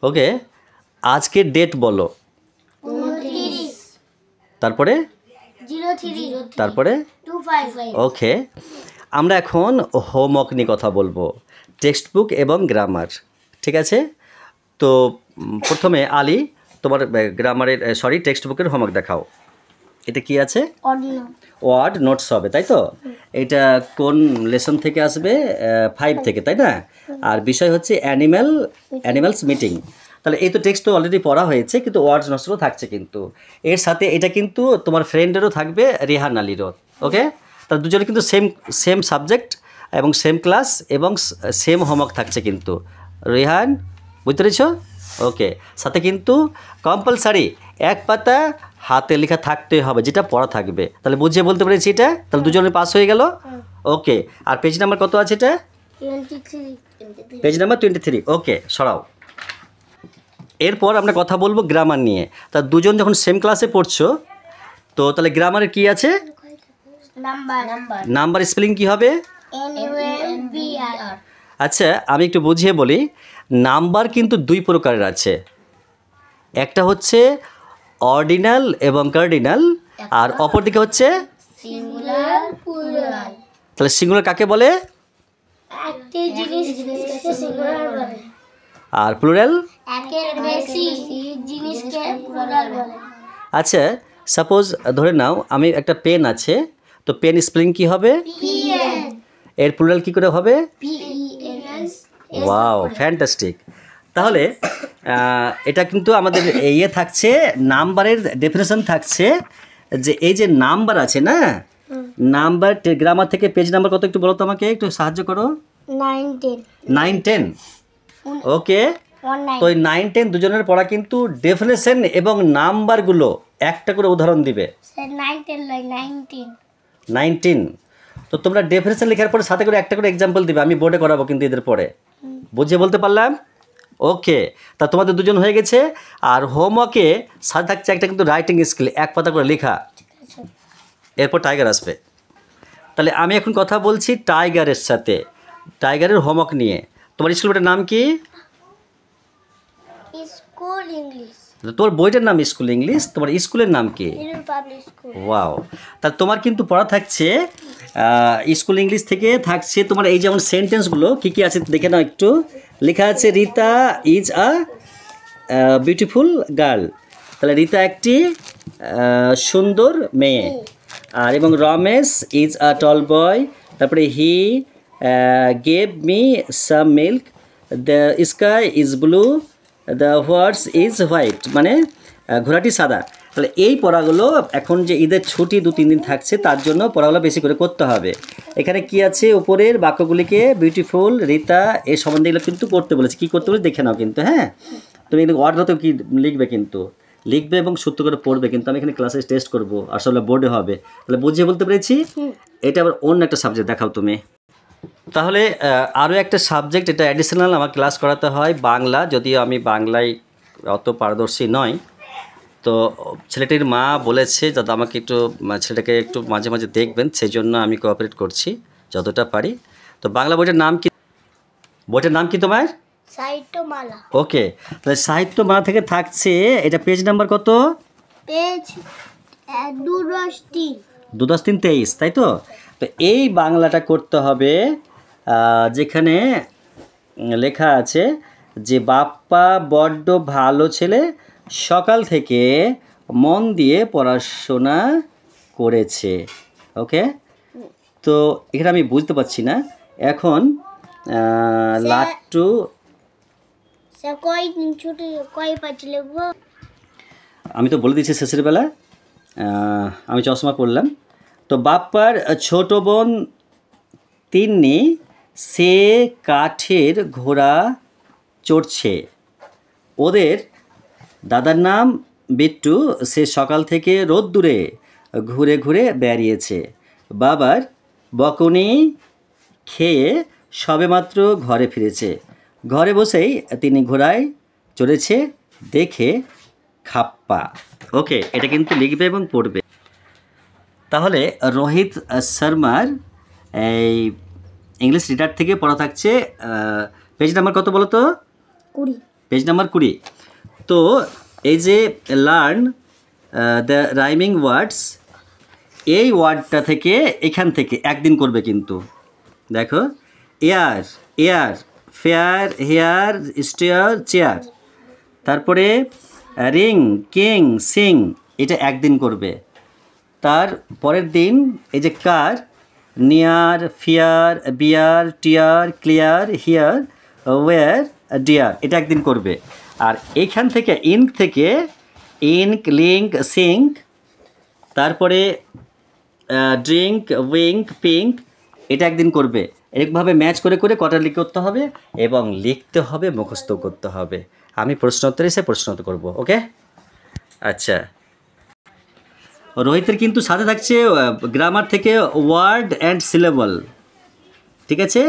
ওকে, আজকের ডেট বলো। তারপরে তারপরে ওকে, আমরা এখন হোমওয়ার্ক নিয়ে কথা বলবো, টেক্সট বুক এবং গ্রামার। ঠিক আছে, তো প্রথমে আলী তোমার গ্রামারের টেক্সট বুকের হোমওয়ার্ক দেখাও। এটা কি আছে? ওয়ার্ড নোটস হবে, তাই তো? এটা কোন লেসন থেকে আসবে? 5 থেকে, তাই না? আর বিষয় হচ্ছে অ্যানিম্যালস মিটিং। তাহলে এই তো টেক্সট তো অলরেডি পড়া হয়েছে, কিন্তু ওয়ার্ডস নোটসও থাকছে কিন্তু এর সাথে। এটা কিন্তু তোমার ফ্রেন্ডেরও থাকবে, রেহান আলীরও। ওকে, তাহলে দুজনে কিন্তু সেম সাবজেক্ট এবং সেম ক্লাস এবং সেম হোমওয়ার্ক থাকছে কিন্তু। রেহান, বুঝতে পেরেছ? ওকে, সাথে কিন্তু কম্পালসারি এক পাতা হাতে লেখা থাকতে হবে, যেটা পড়া থাকবে। তাহলে বুঝিয়ে বলতে পেরেছি এটা? তাহলে দুজনে পাস হয়ে গেল। ওকে, আর পেজ নাম্বার কত আছে এটা? 23। Page number 23। ওকে, সরাও। এরপর আমরা কথা বলবো গ্রামার নিয়ে। তা দুজন যখন সেম ক্লাসে পড়ছো, তো তাহলে গ্রামারে কি আছে? নাম্বার স্পেলিং কি হবে? NUMBR। আচ্ছা, আমি একটু বুঝিয়ে বলি। নাম্বার কিন্তু 2 প্রকারের আছে, একটা হচ্ছে অর্ডিনাল এবং কার্ডিনাল, আর অপরদিকে হচ্ছে সিঙ্গুলার, প্লুরাল। তাহলে সিঙ্গুলার কাকে বলে? একটি জিনিসকে সিঙ্গুলার বলে। আর প্লুরাল? একের বেশি জিনিসকে প্লুরাল বলে। আচ্ছা, সাপোজ ধরে নাও আমি একটা পেন আছে, তো পেন স্পেলিং কি হবে? PEN। এর প্লুরাল কি করে হবে? PENS। Wow, fantastic. তাহলে এটা কিন্তু আমাদের ইয়ে থাকছে, নাম্বারের ডেফিনেশন থাকছে, যে এই যে নাম্বার আছে না, নাম্বার গ্রামার থেকে পেজ নাম্বার কত একটু বলো তো, আমাকে একটু সাহায্য করো। 9, 10। ওকে, তো এই 9, 10 দুজনের পড়া কিন্তু ডেফিনেশন এবং নাম্বারগুলো একটা করে উদাহরণ দিবে। 19। তো তোমরা ডেফিনেশন লেখার পরে সাথে করে একটা করে এক্সাম্পল দিবে, আমি বোর্ডে করাবো কিন্তু এদের পরে। বুঝিয়ে বলতে পারলাম? ওকে, তা তোমাদের দুজন হয়ে গেছে। আর হোমওয়ার্কে সাথে থাকছে একটা কিন্তু রাইটিং স্কিল, 1 পাতা করে লেখা। এরপর টাইগার আসবে। তাহলে আমি এখন কথা বলছি টাইগারের সাথে, টাইগারের হোমওয়ার্ক নিয়ে। তোমার স্কুলের নাম কি? School English. তোর বইটার নাম স্কুল ইংলিশ, তোমার স্কুলের নাম কি? Public school. ওয়াও, তা তোমার কিন্তু পড়া থাকছে স্কুল ইংলিশ থেকে থাকছে তোমার এই যেমন সেন্টেন্সগুলো কী কী আছে দেখে নাও একটু। লেখা আছে Rita is a beautiful girl. তাহলে রীতা একটি সুন্দর মেয়ে। আর এবং রমেশ ইজ আ টল বয়। তারপরে he gave me some milk. The sky is blue. The where's is white, মানে ঘোড়াটি সাদা। তাহলে এই পড়াগুলো এখন যে ঈদের ছুটি 2-3 দিন থাকছে, তার জন্য পড়াগুলো বেশি করে করতে হবে। এখানে কি আছে উপরের বাক্যগুলিকে বিউটিফুল, রীতা এই সম্বন্ধেগুলো কিন্তু করতে বলেছে। কী করতে বলেছে দেখে নাও কিন্তু। হ্যাঁ, তুমি কিন্তু ওয়ার্ডগুলো তো কি লিখবে, কিন্তু লিখবে এবং সূত্র করে পড়বে, কিন্তু আমি এখানে ক্লাসে টেস্ট করবো, আসলে বোর্ডে হবে। তাহলে বুঝিয়ে বলতে পেরেছি? এটা আবার অন্য একটা সাবজেক্ট দেখাও তুমি। তাহলে আরও একটা সাবজেক্ট, এটা অ্যাডিশনাল আমার ক্লাস করাতে হয়, বাংলা। যদিও আমি বাংলায় অত পারদর্শী নয়, তো ছেলেটির মা বলেছে যাতে আমাকে একটু ছেলেটাকে একটু মাঝে মাঝে দেখবেন, সেই জন্য আমি কোঅপারেট করছি যতটা পারি। তো বাংলা বইটার নাম কি? বইটার নাম কি তোমার? সাহিত্যমালা। ওকে, তাহলে সাহিত্যমালা থেকে থাকছে, এটা পেজ নাম্বার কত? পেজ 2-3। 2-3-23, তাই তো? তো এই বাংলাটা করতে হবে, যেখানে লেখা আছে যে বাপ্পা বড্ড ভালো ছেলে, সকাল থেকে মন দিয়ে পড়াশোনা করেছে। ওকে, তো এখানে আমি বুঝতে পারছি না এখন লাট্টু আমি তো বলে দিচ্ছি শেষের বেলা, আমি চশমা পড়লাম। তো বাপ্পার ছোট বোন তিন্নি, সে কাঠের ঘোড়া চড়ছে। ওদের দাদার নাম বিট্টু, সে সকাল থেকে রোদ্দুরে ঘুরে ঘুরে বেরিয়েছে। বাবার বকুনি খেয়ে সবেমাত্র ঘরে ফিরেছে। ঘরে বসেই তিনি ঘোড়ায় চড়েছে দেখে খাপ্পা। ওকে, এটা কিন্তু লিখবে এবং পড়বে। তাহলে রোহিত শর্মার এই ইংলিশ রিডার থেকে পড়া থাকছে, পেজ নাম্বার কত বলো তো? Page number 20। তো এই যে লার্ন দ্য রাইমিং ওয়ার্ডস, এই ওয়ার্ডটা থেকে এখান থেকে একদিন করবে কিন্তু। দেখো air, air, fair, hair, stair, chair. তারপরে রিং, কিং, সিং, এটা একদিন করবে। তার পরের দিন এই যে car, near, fear, bear, tear, clear, here, war, dear, এটা একদিন করবে। আর এইখান থেকে ইঙ্ক থেকে ইঙ্ক, লিঙ্ক, সিঙ্ক, তারপরে ড্রিঙ্ক, উইঙ্ক, পিঙ্ক, এটা একদিন করবে। এরকমভাবে ম্যাচ করে করে কোয়ার্টারলি করতে হবে এবং লিখতে হবে, মুখস্থ করতে হবে। আমি প্রশ্নোত্তরে এসে প্রশ্নোত্তর করব। ওকে, আচ্ছা। রোহিতের কিন্তু সাথে থাকছে গ্রামার থেকে ওয়ার্ড অ্যান্ড সিলেবল, ঠিক আছে?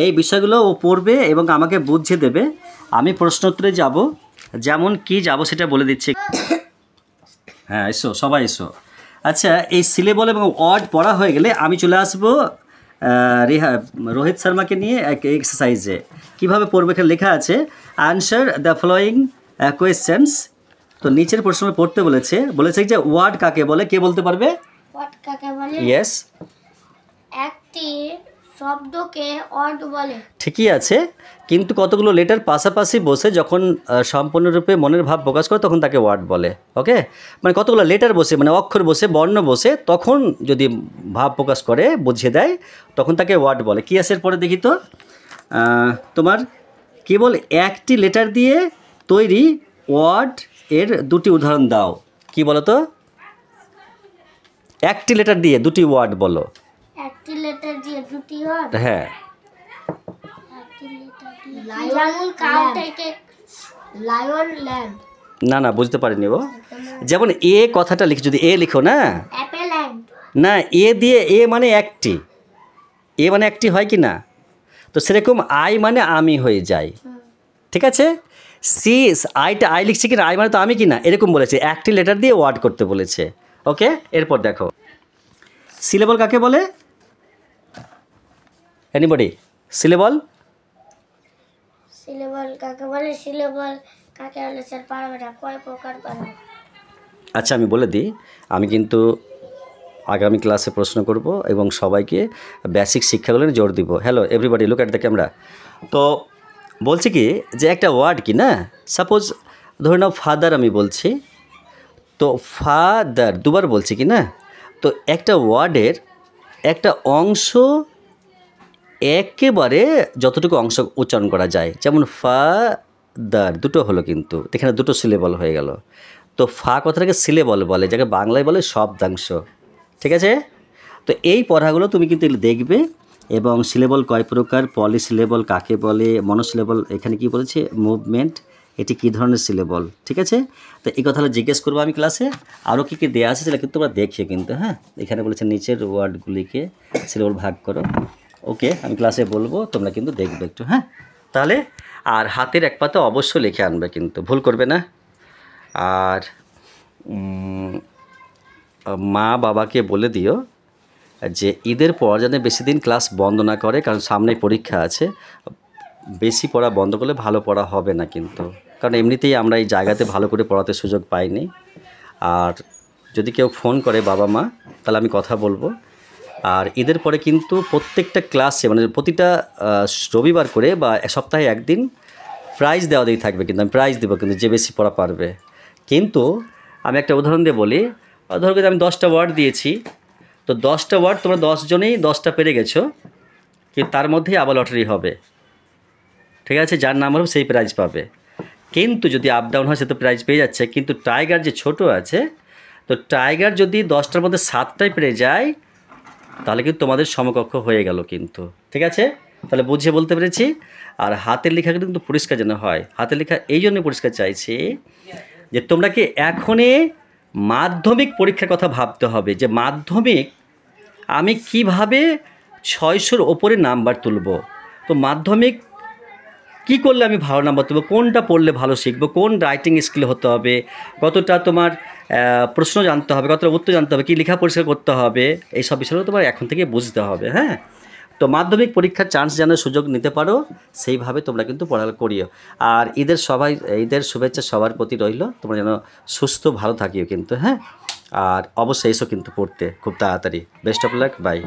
এই বিষয়গুলো ও পড়বে এবং আমাকে বুঝিয়ে দেবে। আমি প্রশ্নোত্তরে যাব, যেমন কি যাব সেটা বলে দিচ্ছি। হ্যাঁ, এসো সবাই এসো। আচ্ছা, এই সিলেবল এবং ওয়ার্ড পড়া হয়ে গেলে আমি চলে আসবো রোহিত শর্মাকে নিয়ে এক এক্সারসাইজে। কীভাবে পড়বে এখানে লেখা আছে, আনসার দ্য ফলোয়িং কোয়েশ্চেন্স। তো নিচের প্রশ্ন পড়তে বলেছে যে ওয়ার্ড কাকে বলে, কে বলতে পারবে? ওয়ার্ড কাকে বলে? ইয়েস, একটি শব্দকে ওয়ার্ড বলে। ঠিকই আছে, কিন্তু কতগুলো লেটার পাশাপাশি বসে যখন সম্পূর্ণরূপে মনের ভাব প্রকাশ করে তখন তাকে ওয়ার্ড বলে। ওকে, মানে কতগুলো লেটার বসে, মানে অক্ষর বসে, বর্ণ বসে, তখন যদি ভাব প্রকাশ করে, বুঝিয়ে দেয়, তখন তাকে ওয়ার্ড বলে। কী আছে এরপরে দেখি তো, তোমার কেবল একটি লেটার দিয়ে তৈরি ওয়ার্ড এর দুটি উদাহরণ দাও। কি বলো তো? একটি লেটার দিয়ে দুটি ওয়ার্ড বলো। একটি লেটার দিয়ে দুটি ওয়ার্ড? হ্যাঁ, একটি লেটার দিয়ে, যেমন কাউ থেকে লায়ন, ল্যাম্প। না না, বুঝতে পারিনি ও। যেমন এ কথাটা লিখে, যদি এ লিখো না, অ্যাপেল অ্যান্ড। না, এ দিয়ে এ মানে একটি, এ মানে একটি হয় কি না? তো সেরকম আই মানে আমি হয়ে যায়, ঠিক আছে? সি, আইটা আই লিখছি কিনা, আই মানে তো আমি কিনা, এরকম বলেছে। একটি লেটার দিয়ে ওয়ার্ড করতে বলেছে। ওকে, এরপর দেখো সিলেবল কাকে বলে? এনিবডি? সিলেবল সিলেবল কাকে বলে? সিলেবল কাকে বলে স্যার পারবে না, কয় প্রকার পারবে? আচ্ছা, আমি বলে দিই। আমি কিন্তু আগামী ক্লাসে প্রশ্ন করব এবং সবাইকে বেসিক শিক্ষাগুলো জোর দিব। Hello everybody, look at the camera. তো বলছি কি, যে একটা ওয়ার্ড কি না, সাপোজ ধরে নাও ফাদার আমি বলছি, তো ফাদার দুবার বলছি কি না, তো একটা ওয়ার্ডের একটা অংশ একেবারে যতটুকু অংশ উচ্চারণ করা যায়, যেমন ফাদার দুটো হলো, কিন্তু এখানে দুটো সিলেবল হয়ে গেল। তো ফা কথাটাকে সিলেবল বলে, যাকে বাংলায় বলে শব্দাংশ, ঠিক আছে? তো এই পড়াগুলো তুমি কিন্তু দেখবে। এবং সিলেবল কয় প্রকার, পলিসিলেবল কাকে বলে, মনোসিলেবল এখানে কি বলেছে, মুভমেন্ট, এটি কী ধরনের সিলেবল, ঠিক আছে? তো এই কথাটা জিজ্ঞেস করবো আমি ক্লাসে। আরও কী কী দেওয়া আছে সেটা কিন্তু তোমরা দেখিও কিন্তু। হ্যাঁ, এখানে বলেছে নিচের ওয়ার্ডগুলিকে সিলেবল ভাগ করো। ওকে, আমি ক্লাসে বলবো, তোমরা কিন্তু দেখবে একটু। হ্যাঁ, তাহলে আর হাতের এক পাতা অবশ্যই লিখে আনবে, কিন্তু ভুল করবে না। আর মা বাবাকে বলে দিও যে ঈদের পর যেন বেশি দিন ক্লাস বন্ধ না করে, কারণ সামনে পরীক্ষা আছে। বেশি পড়া বন্ধ করলে ভালো পড়া হবে না কিন্তু, কারণ এমনিতেই আমরা এই জায়গাতে ভালো করে পড়াতে সুযোগ পাইনি। আর যদি কেউ ফোন করে বাবা মা, তাহলে আমি কথা বলবো। আর ঈদের পরে কিন্তু প্রত্যেকটা ক্লাসে, মানে প্রতিটা রবিবার করে বা সপ্তাহে একদিন প্রাইজ দেওয়া দিয়ে থাকবে, কিন্তু আমি প্রাইজ দেবো কিন্তু যে বেশি পড়া পারবে। কিন্তু আমি একটা উদাহরণ দিয়ে বলি, ধরো আমি 10টা ওয়ার্ড দিয়েছি, তো 10টা ওয়ার্ড তোমরা 10 জনেই 10টা পেরে গেছো, কিন্তু তার মধ্যেই আবার লটারি হবে, ঠিক আছে? যার নাম হবে সেই প্রাইজ পাবে। কিন্তু যদি আপ ডাউন হয় সে তো প্রাইজ পেয়ে যাচ্ছে। কিন্তু টাইগার যে ছোট আছে, তো টাইগার যদি 10টার মধ্যে 7টাই পেরে যায়, তাহলে কিন্তু তোমাদের সমকক্ষ হয়ে গেল কিন্তু, ঠিক আছে? তাহলে বুঝিয়ে বলতে পেরেছি। আর হাতের লেখা কিন্তু পরিষ্কার যেন হয়। হাতের লেখা এই জন্য পরিষ্কার চাইছি যে তোমরা কি এখনই মাধ্যমিক পরীক্ষার কথা ভাবতে হবে, যে মাধ্যমিক আমি কিভাবে 600-র ওপরে নাম্বার তুলব। তো মাধ্যমিক কি করলে আমি ভালো নাম্বার তুলব, কোনটা পড়লে ভালো শিখবো, কোন রাইটিং স্কিল হতে হবে, কতটা তোমার প্রশ্ন জানতে হবে, কতটা উত্তর জানতে হবে, কী লেখা পরিষ্কার করতে হবে, এই সব বিষয়গুলো তোমার এখন থেকে বুঝতে হবে। হ্যাঁ, তো তো মাধ্যমিক পরীক্ষার চান্স যেন সুযোগ নিতে পারো সেইভাবে তোমরা কিন্তু পড়ালেখা করিও। আর ঈদের শুভেচ্ছা সবার প্রতি রইল, তোমরা যেন সুস্থ ভালো থাকিও কিন্তু, হ্যাঁ। আর অবশ্যই এসো কিন্তু পড়তে খুব তাড়াতাড়ি। Best of luck, by.